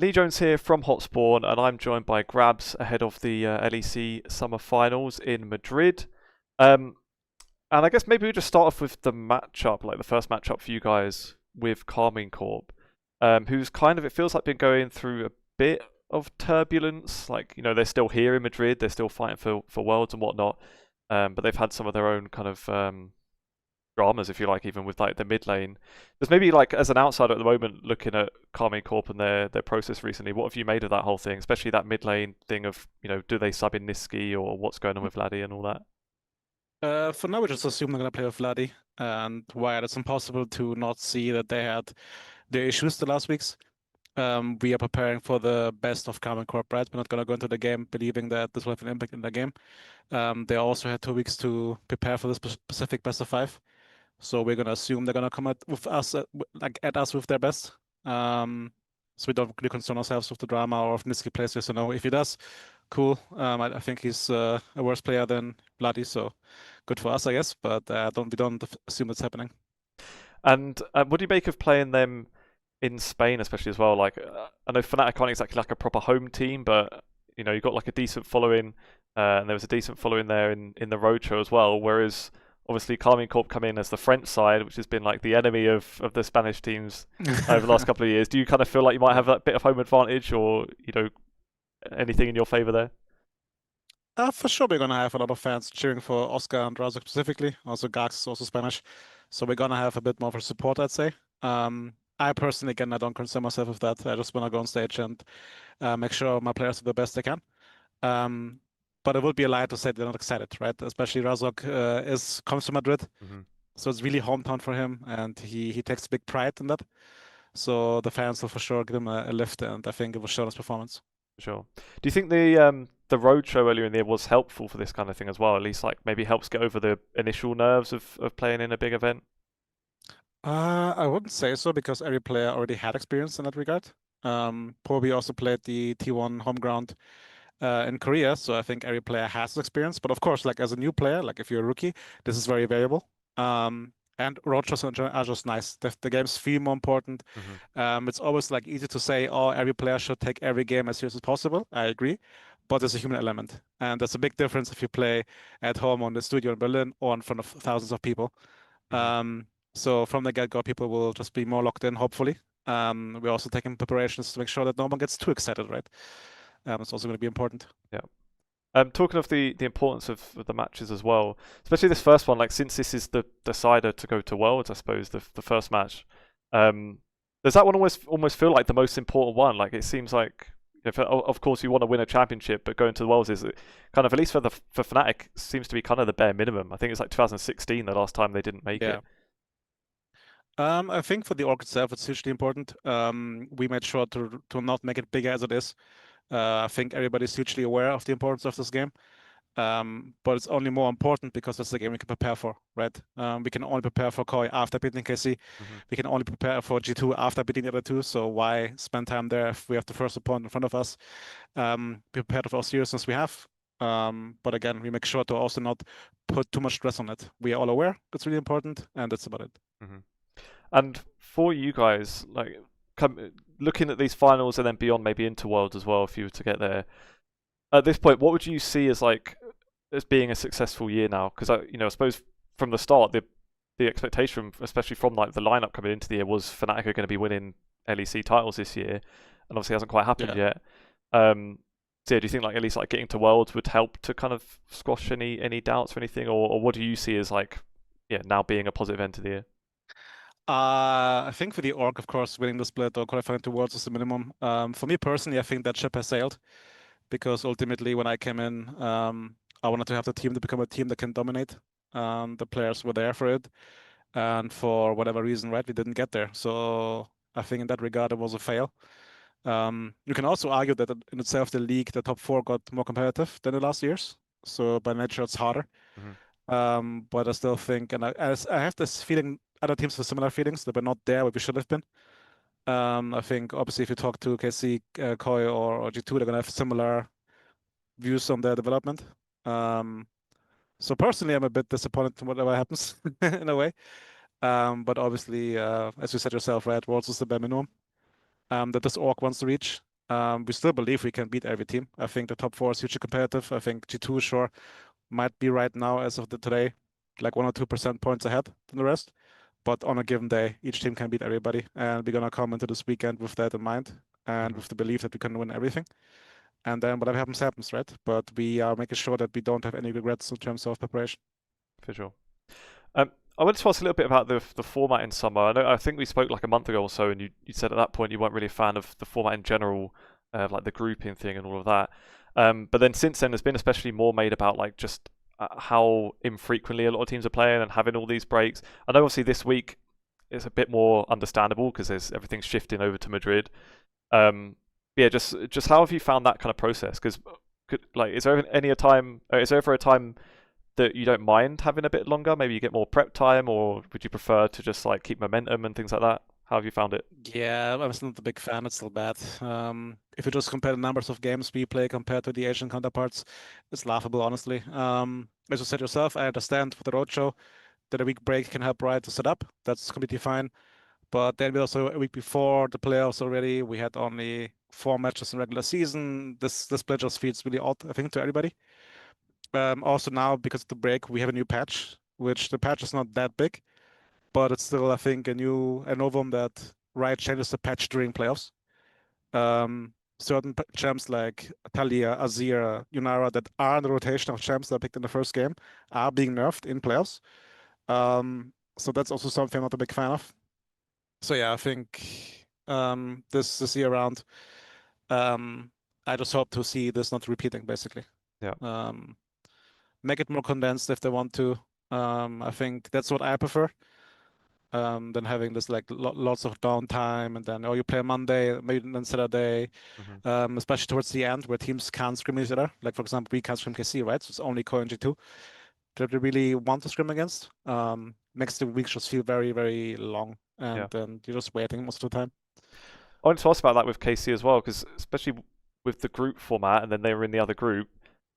Lee Jones here from Hotspawn, and I'm joined by GrabbZ ahead of the LEC Summer Finals in Madrid. Um, and I guess maybe we just start off with the matchup, like the first matchup for you guys with Karmine Corp, who's kind of, it feels like, been going through a bit of turbulence. Like, they're still here in Madrid, they're still fighting for Worlds and whatnot, but they've had some of their own kind of dramas, if you like, even with like the mid lane. There's maybe like as an outsider at the moment looking at Karmine Corp and their process recently, what have you made of that whole thing, especially that mid lane thing of, do they sub in Niski or what's going on with Vladdy and all that? For now, we just assume they're gonna play with Vladdy, and while it's impossible to not see that they had their issues the last weeks, we are preparing for the best of Karmine Corp, right? We're not gonna go into the game believing that this will have an impact in the game. They also had 2 weeks to prepare for this specific best of five, so we're gonna assume they're gonna come at with us at us with their best. So we don't really concern ourselves with the drama or if Niski plays this or no. If he does, cool. I think he's a worse player than Bloody, so good for us, I guess. But we don't assume it's happening. And what do you make of playing them in Spain, especially as well? Like, I know Fnatic aren't exactly like a proper home team, but you've got like a decent following, and there was a decent following there in the roadshow as well. Whereas obviously Karmine Corp come in as the French side, which has been like the enemy of the Spanish teams over the last couple of years. Do you kind of feel like you might have that bit of home advantage, or anything in your favour there? For sure, we're gonna have a lot of fans cheering for Oscar and Razak specifically. Also, Gax is also Spanish, so we're gonna have a bit more of a support, I'd say. I personally, again, I don't concern myself with that. I just wanna go on stage and make sure my players do the best they can. Um, but it would be a lie to say they're not excited, right? Especially Razok comes from Madrid, Hmm. so it's really hometown for him, and he takes big pride in that. So the fans will for sure give him a lift, and I think it will show his performance. Sure. Do you think the roadshow earlier in the year was helpful for this kind of thing as well? At least like maybe helps get over the initial nerves of playing in a big event. I wouldn't say so because every player already had experience in that regard. Poby also played the T1 home ground in Korea, so I think every player has experience. But of course, like as a new player, like if you're a rookie, this is very variable. And roadshows are just nice. The games feel more important. Hmm. It's always like easy to say, oh, every player should take every game as serious as possible. I agree, but there's a human element, and there's a big difference if you play at home on the studio in Berlin or in front of thousands of people. Hmm. Um, so from the get-go, people will just be more locked in, hopefully. We're also taking preparations to make sure that no one gets too excited, right? It's also going to be important. Yeah. Talking of the importance of the matches as well, especially this first one, like since this is the decider to go to Worlds, I suppose the first match, um, does that one almost feel like the most important one? Like it seems like, of course, you want to win a championship, but going to the Worlds is kind of, at least for Fnatic, seems to be kind of the bare minimum. I think it's like 2016 the last time they didn't make Yeah. it. I think for the org itself, it's hugely important. We made sure to not make it bigger as it is. I think everybody's hugely aware of the importance of this game. But it's only more important because it's the game we can prepare for, right? We can only prepare for Koi after beating KC. Hmm. We can only prepare for G2 after beating the other two. So why spend time there if we have the first opponent in front of us? Be prepared with all seriousness we have. But again, we make sure to also not put too much stress on it. We are all aware it's really important, and that's about it. Hmm. And for you guys, like looking at these finals and then beyond, maybe into Worlds as well, if you were to get there. At this point, what would you see as like as being a successful year now? Because I suppose from the start, the expectation, especially from like the lineup coming into the year, was Fnatic are going to be winning LEC titles this year, and obviously hasn't quite happened Yeah. yet. So yeah, do you think like at least like getting to Worlds would help to kind of squash any doubts or anything, or what do you see as like now being a positive end to the year? I think for the org, of course, winning the split or qualifying to Worlds is the minimum. For me personally, I think that ship has sailed because ultimately, when I came in, I wanted to have the team to become a team that can dominate. The players were there for it, and for whatever reason, right, we didn't get there. So I think in that regard, it was a fail. You can also argue that in itself, the league, the top four, got more competitive than the last years. So by nature, it's harder. Hmm. But I still think, and I have this feeling, other teams have similar feelings that we're not there where we should have been. I think obviously if you talk to KC, Koi, or G2, they're gonna have similar views on their development. Um, so personally, I'm a bit disappointed in whatever happens in a way. But obviously, as you said yourself, right, Worlds is the bare minimum that this org wants to reach. We still believe we can beat every team. I think the top 4 is hugely competitive. I think G2 sure might be right now, as of today, like 1 or 2% points ahead than the rest. But on a given day, each team can beat everybody, and we're gonna come into this weekend with that in mind and with the belief that we can win everything. And then whatever happens, happens, right? But we are making sure that we don't have any regrets in terms of preparation. For sure. I wanted to ask a little bit about the format in summer. I think we spoke like a month ago or so, and you said at that point you weren't really a fan of the format in general, like the grouping thing and all of that. But then since then, there's been especially more made about like just how infrequently a lot of teams are playing and having all these breaks. I know obviously this week it's a bit more understandable because everything's shifting over to Madrid. Yeah, just how have you found that kind of process? Because like, is there ever a time that you don't mind having a bit longer? Maybe you get more prep time, or would you prefer to just like keep momentum and things like that? How have you found it? Yeah, I'm still not a big fan. It's still bad. If you just compare the numbers of games we play compared to the Asian counterparts, it's laughable, honestly. As you said yourself, I understand for the roadshow that a week break can help Riot to set up. That's completely fine. But then we also, a week before the playoffs already, we had only 4 matches in regular season. This split just feels really odd, I think, to everybody. Also now, because of the break, we have a new patch, which the patch is not that big, but it's still, I think, a novum that Riot changes the patch during playoffs. Certain champs like Talia, Azir, Yunara that are in the rotation of champs that are picked in the first game are being nerfed in playoffs. So that's also something I'm not a big fan of. So yeah, I think this year around, I just hope to see this not repeating, basically. Yeah. Make it more condensed if they want to. I think that's what I prefer. Than having this like lots of downtime and then you play Monday, maybe then Saturday, especially towards the end where teams can't scrim each other. Like for example, we can't scrim KC, right? So it's only Core and G2 that we really want to scrim against. Next 2 weeks just feel very, very long, and Yeah. then you're just waiting most of the time. I wanted to ask about that with KC as well, because especially with the group format, and then they were in the other group.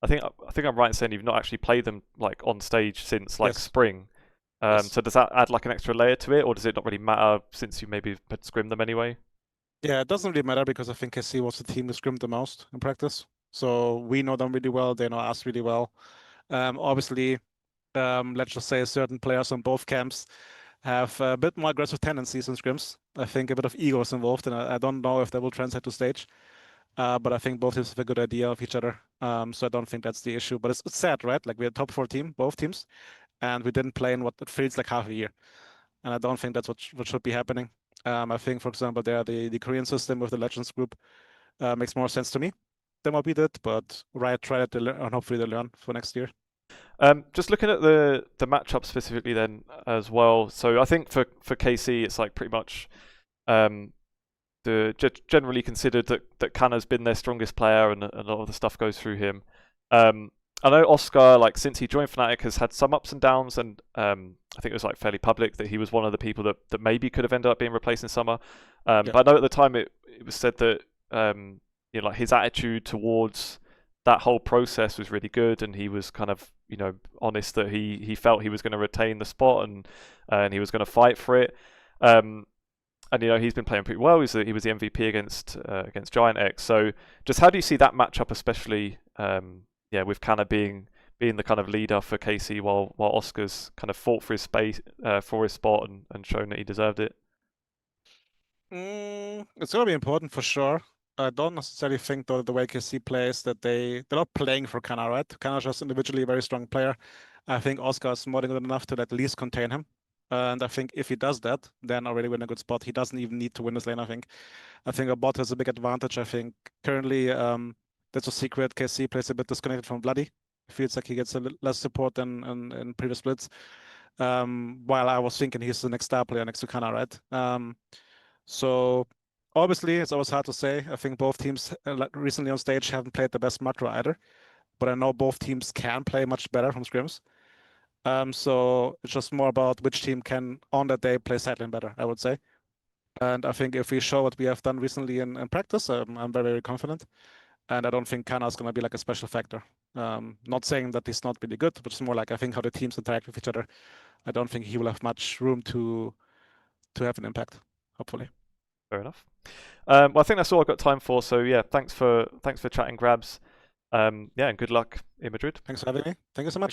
I think I'm right in saying you've not actually played them like on stage since like Yes. spring. Yes. So does that add like an extra layer to it, or does it not really matter since you maybe had scrimmed them anyway? Yeah, it doesn't really matter because I think KC was the team who scrimmed the most in practice. So we know them really well, they know us really well. Obviously, let's just say certain players on both camps have a bit more aggressive tendencies in scrims. I think a bit of ego is involved, and I don't know if that will translate to stage. But I think both teams have a good idea of each other. So I don't think that's the issue. But it's sad, right? Like we're a top 4 team, both teams, and we didn't play in what it feels like half a year. And I don't think that's what should be happening. I think, for example, the Korean system with the Legends group makes more sense to me than what we did. But Riot tried it and hopefully they learn for next year. Just looking at the matchup specifically then as well. So I think for KC, it's like pretty much generally considered that Kanna's been their strongest player, and a lot of the stuff goes through him. I know Oscar, like since he joined Fnatic, has had some ups and downs, and I think it was like fairly public that he was one of the people that maybe could have ended up being replaced in summer. But I know at the time it was said that like his attitude towards that whole process was really good, and he was kind of honest that he felt he was going to retain the spot, and he was going to fight for it. And he's been playing pretty well. He was the MVP against Giant X. So just how do you see that matchup, especially with Kanna being the kind of leader for KC while Oscar's kind of fought for his space for his spot and shown that he deserved it? It's gonna be important for sure. I don't necessarily think though the way KC plays that they're not playing for Kanna, right? Kanna's just individually a very strong player. I think Oscar is more than good enough to at least contain him. And I think if he does that, then already we're in a good spot. He doesn't even need to win this lane, I think. I think our bot has a big advantage. I think currently that's a secret. KC plays a bit disconnected from Bloody. It feels like he gets a less support than in previous splits. While I was thinking he's the next star player next to Kanna, right? So obviously it's always hard to say. I think both teams recently on stage haven't played the best macro either, but I know both teams can play much better from scrims. So it's just more about which team can on that day play sidelane better, I would say. And I think if we show what we have done recently in practice, I'm very, very confident. And I don't think Kanna is going to be like a special factor. Not saying that he's not really good, but it's more like I think how the teams interact with each other. I don't think he will have much room to have an impact, hopefully. Fair enough. Well, I think that's all I've got time for. So yeah, thanks for chatting, GrabbZ. Yeah, and good luck in Madrid. Thanks for having me. Thank you so much.